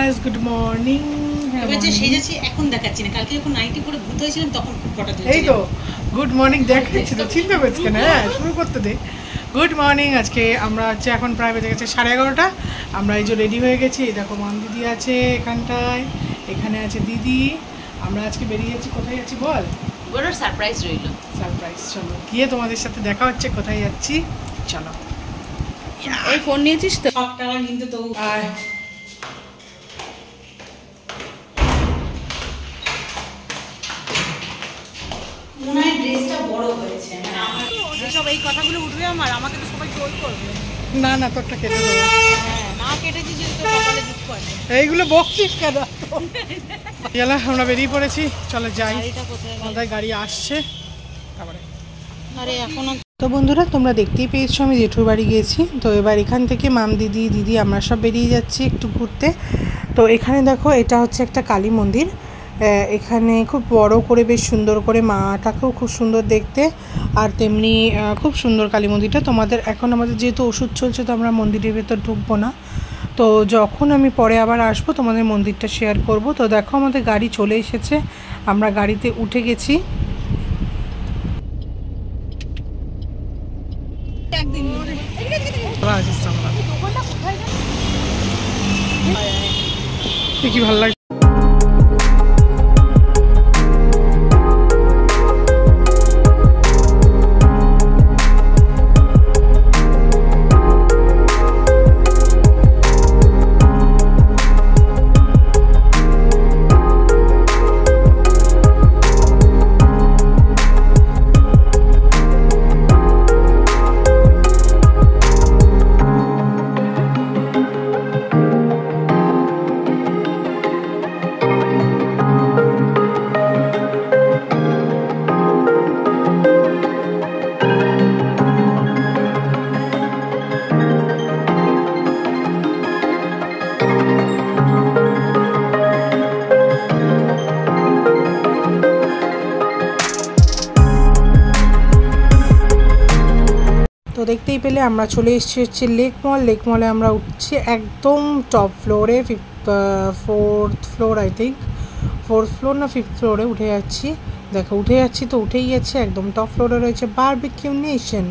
Guys, good morning. এবার যে সেজেছি এখন দেখাচ্ছি না, কালকে যখন নাইটি পরে ভূত হয়েছিলাম তখন খুব ফটো তুলছি। এই তো গুড মর্নিং দেখাচ্ছি তো, চিন্তা করছি কেন? হ্যাঁ, শুরু করতে দে। Good morning. আজকে আমরা হচ্ছে এখন প্রায় বেজে গেছে 11:30। আমরা এই যে রেডি হয়ে গেছি। এই দেখো মান দিদি আছে এখানটায়, এখানে আছে দিদি। আমরা আজকে বেরিয়ে যাচ্ছি। কোথায় যাচ্ছি বল? বড় সারপ্রাইজ রইল। সারপ্রাইজ। চলো গিয়ে তোমাদের সাথে দেখা হচ্ছে কোথায় যাচ্ছি। চলো। এই ফোন নিয়েছিস তো? সব টাকা কিন্তু তো আর মনে হয় ড্রেসটা বড় হয়েছে। সব এই কথাগুলো উঠবে আমার, আমাকে তো সবাই ট্রোল করবে। না না, তোরটা কেটে দেবো। হ্যাঁ, না কেটেছি যে তো কপালে দুঃখ আছে। এইগুলো বকছিস কেন? চলো আমরা বেরিয়ে পড়েছি, চলো যাই। গাড়িটা কোথায়? আমাদের গাড়ি আসছে তারপরে। আরে এখনো তো বন্ধুরা, তোমরা দেখতেই পেয়েছো আমি জেঠুর বাড়ি গিয়েছি। তো এবার এখান থেকে মাম দিদি আমরা সব বেরিয়ে যাচ্ছি একটু ঘুরতে। তো এখানে দেখো, এটা হচ্ছে একটা কালী মন্দির। এখানে খুব বড় করে, বেশ সুন্দর করে, মাটাকেও খুব সুন্দর দেখতে, আর তেমনি খুব সুন্দর কালী মন্দিরটা। তোমাদের এখন আমাদের যেহেতু ওষুধ চলছে, তো আমরা মন্দিরের ভেতর ঢুকবো না। তো যখন আমি পরে আবার আসবো তোমাদের মন্দিরটা শেয়ার করব। তো দেখো আমাদের গাড়ি চলে এসেছে, আমরা গাড়িতে উঠে গেছি। কি ভালো লাগে। তো দেখতেই পেলে আমরা চলে এসেছি হচ্ছে লেক মলে। আমরা উঠছি একদম টপ ফ্লোরে, fourth floor I think, fourth floor না ফিফথ ফ্লোরে উঠে যাচ্ছি। দেখো উঠে যাচ্ছি তো উঠেই যাচ্ছি, একদম টপ ফ্লোরে রয়েছে বারবিকিউ নেশন।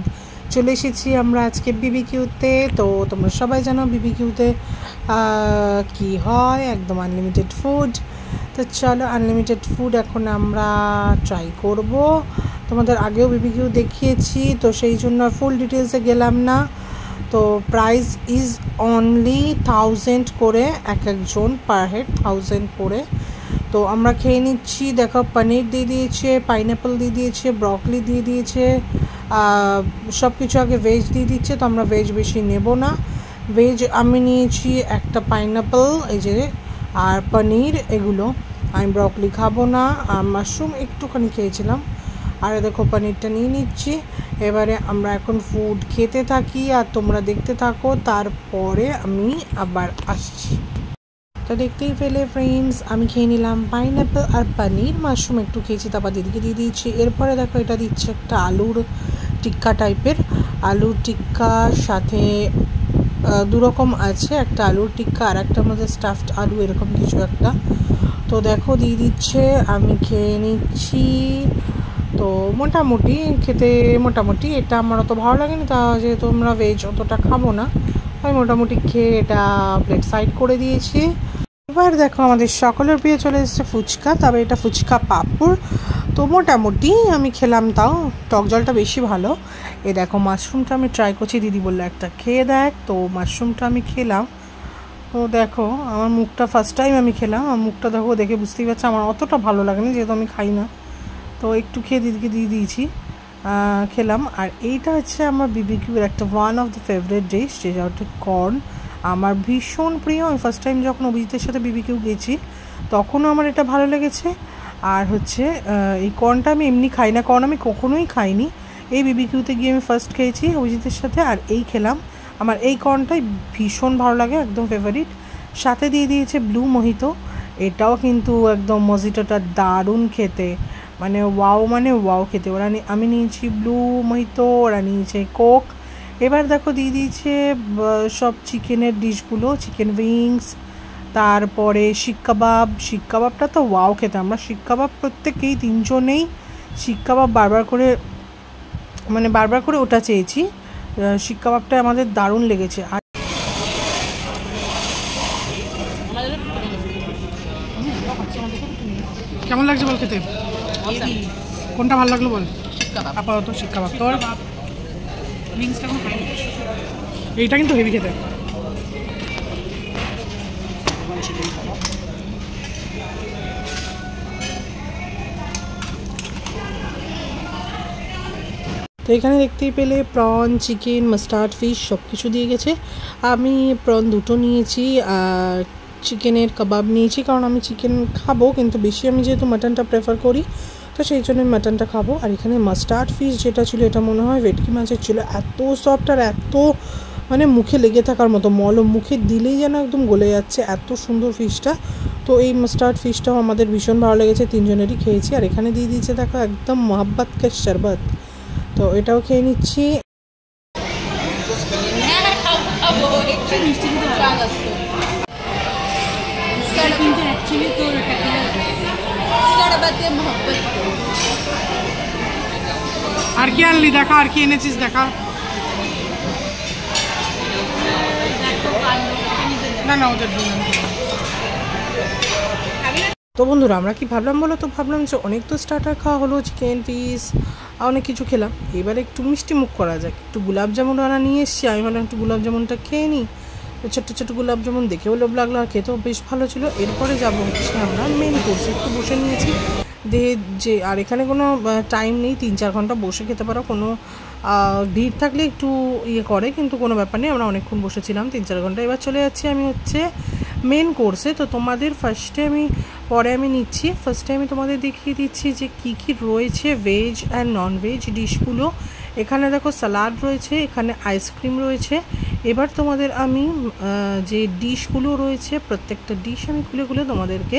চলে এসেছি আমরা আজকে বিবিকিউতে। তো তোমরা সবাই জানো বিবিকিউতে কি হয়, একদম আনলিমিটেড ফুড। তো চলো আনলিমিটেড ফুড এখন আমরা ট্রাই করব। তোমাদের আগেও বিবিকিউ দেখিয়েছি, তো সেই জন্য ফুল ডিটেলসে গেলাম না। তো প্রাইস ইজ অনলি 1000 করে, এক একজন পার হেড 1000 করে। তো আমরা খেয়ে নিচ্ছি। দেখো পনির দিয়ে দিয়েছে, পাইনঅ্যাপেল দিয়ে দিয়েছে, ব্রকলি দিয়ে দিয়েছে, সব কিছু আগে ভেজ দিয়ে দিচ্ছে। তো আমরা ভেজ বেশি নেব না। ভেজ আমি নিয়েছি একটা পাইনঅ্যাপেল, এই যে, আর পনির, এগুলো। আমি ব্রকলি খাবো না, আর মাশরুম একটুখানি খেয়েছিলাম। আর দেখো পনিরটা নিয়ে নিচ্ছি। এবারে আমরা এখন ফুড খেতে থাকি আর তোমরা দেখতে থাকো, তারপরে আমি আবার আসছি। তো দেখতেই পেলে ফ্রেন্ডস, আমি খেয়ে নিলাম পাইনঅ্যাপেল আর পনির, মাশরুম একটু খেয়েছি, তারপর দিদিকে দিয়ে দিয়েছি। এরপরে দেখো এটা দিচ্ছে একটা আলুর টিক্কা টাইপের, আলুর টিক্কার সাথে দুরকম আছে, একটা আলুর টিক্কা আর একটা মধ্যে স্টাফড আলু, এরকম কিছু একটা। তো দেখো দিয়ে দিচ্ছে, আমি খেয়ে নিচ্ছি। তো মোটামুটি খেতে, মোটামুটি এটা আমার অত ভালো লাগেনি, তা যেহেতু আমরা ভেজ অতটা খাবো না, আমি মোটামুটি খেয়ে এটা প্লেট সাইড করে দিয়েছি। এবার দেখো আমাদের সকলের প্রিয় চলে এসেছে ফুচকা, তবে এটা ফুচকা পাঁপড়। তো মোটামুটি আমি খেলাম, তাও টক জলটা বেশি ভালো। এ দেখো মাশরুমটা আমি ট্রাই করছি, দিদি বললো একটা খেয়ে দেখ। তো মাশরুমটা আমি খেলাম। তো দেখো আমার মুখটা, ফার্স্ট টাইম আমি খেলাম, আমার মুখটা দেখো, দেখে বুঝতেই পারছি আমার অতটা ভালো লাগেনি, যেহেতু আমি খাই না। তো একটু খেয়ে দিদিকে দিয়ে দিয়েছি, খেলাম। আর এইটা হচ্ছে আমার বিবিকিউর একটা one of the favourite dish, যেটা হচ্ছে কর্ন। আমার ভীষণ প্রিয়। আমি ফার্স্ট টাইম যখন অভিজিতের সাথে বিবিকিউ গেছি, তখনও আমার এটা ভালো লেগেছে। আর হচ্ছে এই কর্নটা আমি এমনি খাই না, কর্ন আমি কখনোই খাইনি। এই বিবিকিউতে গিয়ে আমি ফার্স্ট খেয়েছি অভিজিতের সাথে, আর এই খেলাম। আমার এই কর্নটাই ভীষণ ভালো লাগে, একদম ফেভারিট। সাথে দিয়ে দিয়েছে ব্লু মোহিতো, এটাও কিন্তু একদম মজিটোটা দারুণ খেতে, মানে ওয়াও খেতে। ওরা আমি নিয়েছি ব্লু মোহিতো, ওরা নিয়েছে কোক। এবার দেখো দিয়ে দিয়েছে সব চিকেনের ডিশগুলো, চিকেন উইংস, তারপরে শিক কাবাবটা তো ওয়াও খেতে। আমরা শিক কাবাব প্রত্যেকেই তিনজনেই শিক কাবাব বারবার করে ওটা চেয়েছি। শিক কাবাবটা আমাদের দারুণ লেগেছে। আর কেমন লাগছে বল খেতে? কোনটা ভালো লাগলো বল? আপাতত শিক কাবাব। তোর? এইটা কিন্তু হেভি খেতে। তো এখানে দেখতেই পেলে প্রন, চিকেন, মাস্টার্ড ফিশ সব কিছু দিয়ে গেছে। আমি প্রন দুটো নিয়েছি আর চিকেনের কাবাব নিয়েছি, কারণ আমি চিকেন খাবো কিন্তু বেশি আমি যেহেতু মাটনটা প্রেফার করি তো সেই জন্য আমি মাটনটা খাবো। আর এখানে মাস্টার্ড ফিশ যেটা ছিল এটা মনে হয় ভেটকি মাছের ছিল, এত সফট আর এত মানে মুখে লেগে থাকার মতো, মলম মুখে দিলেই যেন একদম গলে যাচ্ছে, এত সুন্দর ফিশটা। তো এই মাস্টার্ড ফিশটাও আমাদের ভীষণ ভালো লেগেছে, তিনজনেরই খেয়েছি। আর এখানে দিয়ে দিয়েছে দেখো একদম মোহাব্বত কা শরবত, তো এটাও খেয়ে নিচ্ছি। আর কি আনলি দেখা, আর কি এনেছিস দেখা? না না ওদের তো বন্ধুরা আমরা কি ভাবলাম বলো তো, ভাবলাম যে অনেক তো স্টার্টার খাওয়া হলো, চিকেন পিস অনেক কিছু খেলাম, এবারে একটু মিষ্টি মুখ করা যাক। একটু গোলাপ জামুন রান্না নিয়ে এসেছি, আমি ভাবলাম একটু গোলাপ জামুনটা খেয়ে নিই। ছোট্ট ছোট্ট গোলাপ জামুন দেখেও লোভ লাগলো আর খেতেও বেশ ভালো ছিল। এরপরে যাবো হচ্ছে আমরা মেন কোর্সে, একটু বসে নিয়েছি দেহে যে, আর এখানে কোনো টাইম নেই, 3-4 ঘন্টা বসে খেতে পারো, কোনো ভিড় থাকলে একটু ইয়ে করে কিন্তু কোনো ব্যাপার নেই, আমরা অনেকক্ষণ বসেছিলাম 3-4 ঘন্টা। এবার চলে যাচ্ছি আমি হচ্ছে মেন কোর্সে। তো তোমাদের পরে আমি নিচ্ছি, ফার্স্টে আমি তোমাদের দেখিয়ে দিচ্ছি যে কী কী রয়েছে ভেজ অ্যান্ড নন ভেজ ডিশগুলো। এখানে দেখো স্যালাড রয়েছে, এখানে আইসক্রিম রয়েছে। এবার তোমাদের আমি যে ডিশগুলো রয়েছে প্রত্যেকটা ডিশ আমি খুলে খুলে তোমাদেরকে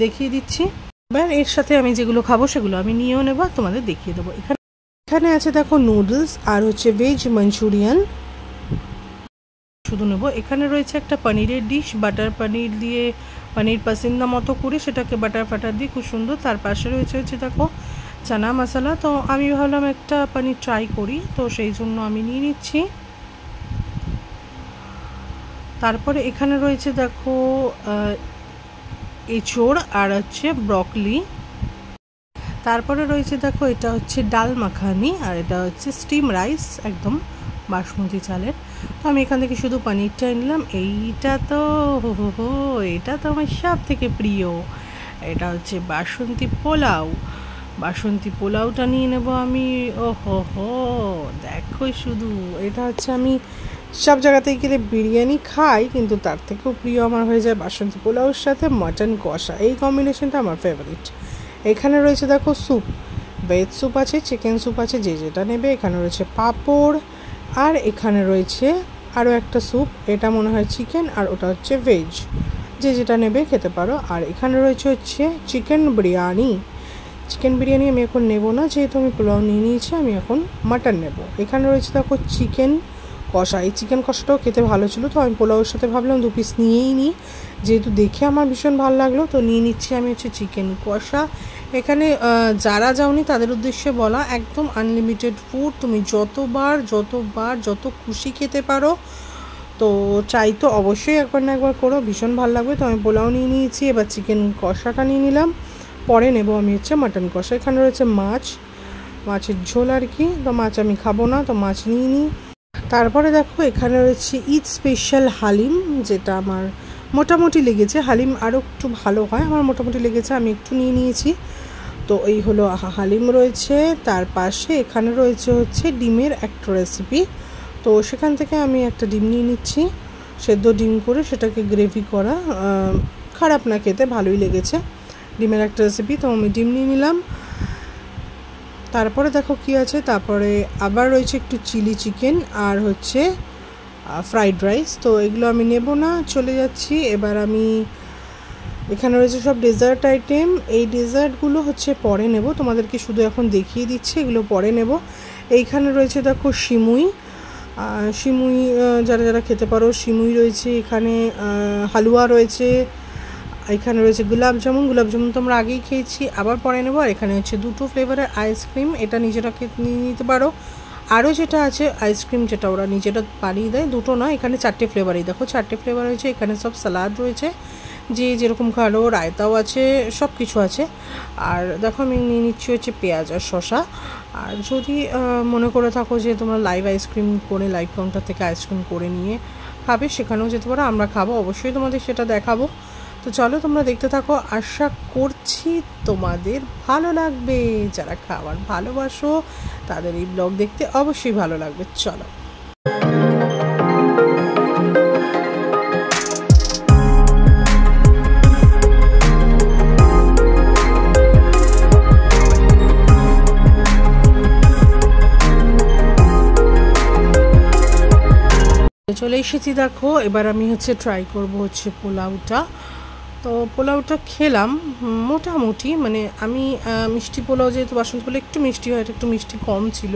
দেখিয়ে দিচ্ছি। এবার এর সাথে আমি যেগুলো খাবো সেগুলো আমি নিয়েও নেবো, তোমাদের দেখিয়ে দেবো। এখানে আছে দেখো নুডলস আর হচ্ছে ভেজ মাঞ্চুরিয়ান শুধু নেবো। এখানে রয়েছে একটা পনিরের ডিশ, বাটার পনির দিয়ে পনির পাসিন্দা মতো করে সেটাকে বাটার দিয়ে খুব সুন্দর। তার পাশে রয়েছে দেখো চানা মশলা। তো আমি ভাবলাম একটা পনির ট্রাই করি, তো সেই জন্য আমি নিয়ে নিচ্ছি। তারপরে এখানে রয়েছে দেখো এঁচোড় আর হচ্ছে ব্রকলি। তারপরে রয়েছে দেখো এটা হচ্ছে ডাল মাখানি আর এটা হচ্ছে স্টিম রাইস একদম বাসমতি চালের। তো আমি এখান থেকে শুধু পনিরটা নিলাম। এটা তো এটা তো আমার সব থেকে প্রিয়, এটা হচ্ছে বাসন্তী পোলাওটা নিয়ে নেব আমি। ওহো দেখো শুধু, এটা হচ্ছে আমি সব জায়গাতেই গেলে বিরিয়ানি খাই কিন্তু তার থেকেও প্রিয় আমার হয়ে যায় বাসন্তী পোলাওর সাথে মাটন কষা, এই কম্বিনেশনটা আমার ফেভারিট। এখানে রয়েছে দেখো স্যুপ, ভেজ স্যুপ আছে, চিকেন স্যুপ আছে, যে যেটা নেবে। এখানে রয়েছে পাঁপড় আর এখানে রয়েছে আরও একটা স্যুপ, এটা মনে হয় চিকেন আর ওটা হচ্ছে ভেজ, যে যেটা নেবে খেতে পারো। আর এখানে রয়েছে হচ্ছে চিকেন বিরিয়ানি আমি এখন নেব না, যেহেতু আমি পোলাও নিয়ে নিয়েছি, আমি এখন মাটন নেব। এখানে রয়েছে দেখো চিকেন কষা, এই চিকেন কষাটাও খেতে ভালো ছিল, তো আমি পোলাওর সাথে ভাবলাম 2 পিস নিয়েই নিই, যেহেতু দেখে আমার ভীষণ ভালো লাগলো তো নিয়ে নিচ্ছি আমি হচ্ছে চিকেন কষা। এখানে যারা যাওনি তাদের উদ্দেশ্যে বলা, একদম আনলিমিটেড ফুড, তুমি যত খুশি খেতে পারো। তো চাই তো অবশ্যই একবার না একবার করো, ভীষণ ভালো লাগবে। তো আমি পোলাও নিয়ে নিয়েছি, এবার চিকেন কষাটা নিয়ে নিলাম, পরে নেব আমি হচ্ছে মাটন কষা। এখানে রয়েছে মাছের ঝোল আর কি, তো মাছ আমি খাবো না, তো মাছ নিয়ে নিই। তারপরে দেখো এখানে রয়েছে ঈদ স্পেশাল হালিম, যেটা আমার মোটামুটি লেগেছে, হালিম আরও একটু ভালো হয়, আমার মোটামুটি লেগেছে, আমি একটু নিয়ে নিয়েছি। তো এই হলো হালিম রয়েছে। তার পাশে এখানে রয়েছে হচ্ছে ডিমের একটা রেসিপি, তো সেখান থেকে আমি একটা ডিম নিয়ে নিচ্ছি, সেদ্ধ ডিম করে সেটাকে গ্রেভি করা, খারাপ না খেতে, ভালোই লেগেছে, ডিমের একটা রেসিপি, তো আমি ডিম নিয়ে নিলাম। তারপরে দেখো কি আছে, তারপরে আবার রয়েছে একটু চিলি চিকেন আর হচ্ছে ফ্রাইড রাইস, তো এগুলো আমি নেব না, চলে যাচ্ছি। এবার আমি এখানে রয়েছে সব ডেজার্ট আইটেম, এই ডেজার্টগুলো হচ্ছে পরে নেব, তোমাদেরকে শুধু এখন দেখিয়ে দিচ্ছি, এগুলো পরে নেব। এইখানে রয়েছে দেখো সিমুই, সিমুই যারা যারা খেতে পারো সিমুই রয়েছে এখানে, হালুয়া রয়েছে, এখানে রয়েছে গোলাপ জামুন তো আমরা আগেই খেয়েছি, আবার পরে নেবো। আর এখানে হচ্ছে 2টো ফ্লেভারের আইসক্রিম, এটা নিজেরা নিয়ে নিতে পারো। আরও যেটা আছে আইসক্রিম, যেটা ওরা নিজেরা বানিয়ে দেয়, 2টো না, এখানে 4টে ফ্লেভারই, দেখো 4টে ফ্লেভার রয়েছে। এখানে সব স্যালাড রয়েছে, যে যেরকম খালো, রায়তাও আছে, সব কিছু আছে। আর দেখো আমি নিয়ে নিচ্ছি হচ্ছে পেঁয়াজ আর শসা। আর যদি মনে করে থাকো যে তোমরা লাইভ আইসক্রিম করে লাইভ কাউন্টার থেকে আইসক্রিম করে নিয়ে খাবে, সেখানেও যেতে পারো, আমরা খাবো, অবশ্যই তোমাদের সেটা দেখাবো। তো চলো তোমরা দেখতে থাকো, আশা করছি তোমাদের ভালো লাগবে। যারা খাবার ভালোবাসো তাদের এই ব্লগ দেখতে অবশ্যই ভালো লাগবে। চলো চলে এসেছি, দেখো এবার আমি হচ্ছে ট্রাই করব হচ্ছে পোলাওটা। তো পোলাওটা খেলাম মোটামুটি, মানে আমি মিষ্টি পোলাও, যেহেতু বাসন্তী পোলাও একটু মিষ্টি হয়, এটা একটু মিষ্টি কম ছিল।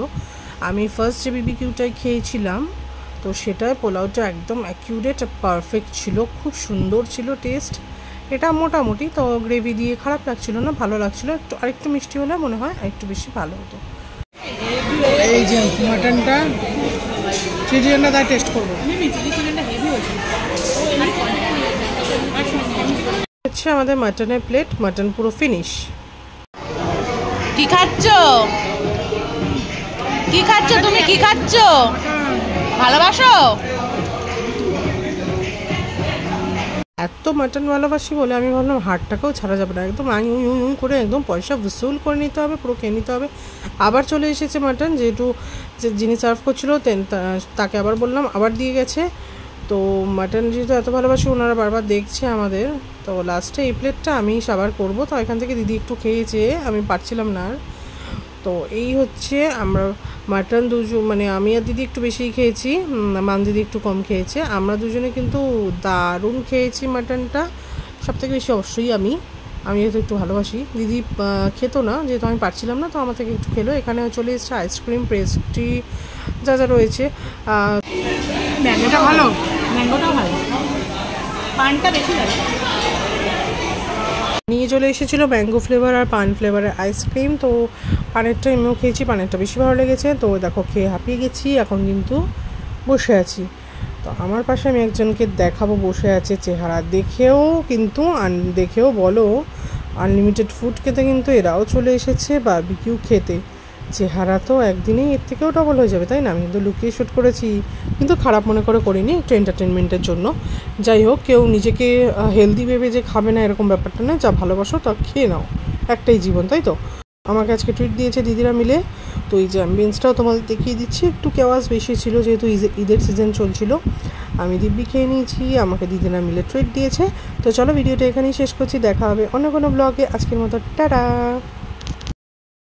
আমি ফার্স্ট যে বিবিকিউটাই খেয়েছিলাম, তো সেটায় পোলাওটা একদম অ্যাকিউরেট পারফেক্ট ছিল, খুব সুন্দর ছিল টেস্ট। এটা মোটামুটি, তো গ্রেভি দিয়ে খারাপ লাগছিল না, ভালো লাগছিলো। একটু আরেকটু মিষ্টি হলে মনে হয় আরেকটু বেশি ভালো হতো। এই যে মাটনটা, চিলি চিকেনটা তাই টেস্ট করবো। হচ্ছে আমাদের মাটনের প্লেট, মাটন পুরো ফিনিশ। কি খাচ্ছ? কি খাচ্ছ তুমি? কি খাচ্ছ? ভালোবাসো? এত মাটন ভালোবাসি বলে আমি ভাবলাম হাড়টাকেও ছাড়া যাবে না, একদম উই করে একদম পয়সা ভুসুল করে নিতে হবে, পুরো খেয়ে নিতে হবে। আবার চলে এসেছে মাটন, যেহেতু যে যিনি সার্ভ করছিল তাকে আবার বললাম, আবার দিয়ে গেছে। তো মাটন যেহেতু এত ভালোবাসি, ওনারা বারবার দেখছে আমাদের, তো লাস্টে এই প্লেটটা আমি সাবার করবো। তো এখান থেকে দিদি একটু খেয়েছে, আমি পারছিলাম না আর। তো এই হচ্ছে আমরা মাটন মানে আমি আর দিদি একটু বেশিই খেয়েছি, মান দিদি একটু কম খেয়েছে। আমরা দুজনে কিন্তু দারুণ খেয়েছি মাটনটা, সবথেকে বেশি অবশ্যই আমি যেহেতু একটু ভালোবাসি। দিদি খেত না, যেহেতু আমি পারছিলাম না, তো আমার থেকে একটু খেলো। এখানে চলে এসেছে আইসক্রিম, পেস্ট্রি, যা যা রয়েছে। ম্যাঙ্গোটা ভালো, ম্যাঙ্গোটাও ভালো, পানটা বেশি ভালো। নিয়ে চলে এসেছিলো ম্যাঙ্গো ফ্লেভার আর পান ফ্লেভারের আইসক্রিম। তো পানেরটা এমনিও খেয়েছি, পানেরটা বেশি ভালো লেগেছে। তো দেখো খেয়ে হাঁপিয়ে গেছি, এখন কিন্তু বসে আছি। তো আমার পাশে আমি একজনকে দেখাবো বসে আছে, চেহারা দেখেও কিন্তু দেখেও বলো আনলিমিটেড ফুড খেতে, কিন্তু এরাও চলে এসেছে বারবিকিউ খেতে। চেহারা তো একদিনেই এর থেকেও ডবল হয়ে যাবে, তাই না? আমি কিন্তু লুকিয়ে শ্যুট করেছি, কিন্তু খারাপ মনে করে করিনি, একটু এন্টারটেনমেন্টের জন্য। যাই হোক, কেউ নিজেকে হেলদি ভেবে যে খাবে না এরকম ব্যাপারটা নয়, যা ভালোবাসো তা খেয়ে নাও, একটাই জীবন, তাই তো? আমাকে আজকে ট্রিট দিয়েছে দিদিরা মিলে। তো এই যে অ্যাম্বিয়েন্সটাও তোমাদের দেখিয়ে দিচ্ছি, একটু কেওয়াজ বেশি ছিল যেহেতু ঈদের সিজন চলছিল। আমি দিব্যি খেয়ে নিয়েছি, আমাকে দিদিরা মিলে ট্রিট দিয়েছে। তো চলো ভিডিওটা এখানেই শেষ করছি, দেখা হবে অন্য কোনো ব্লগে। আজকের মতো টাটা।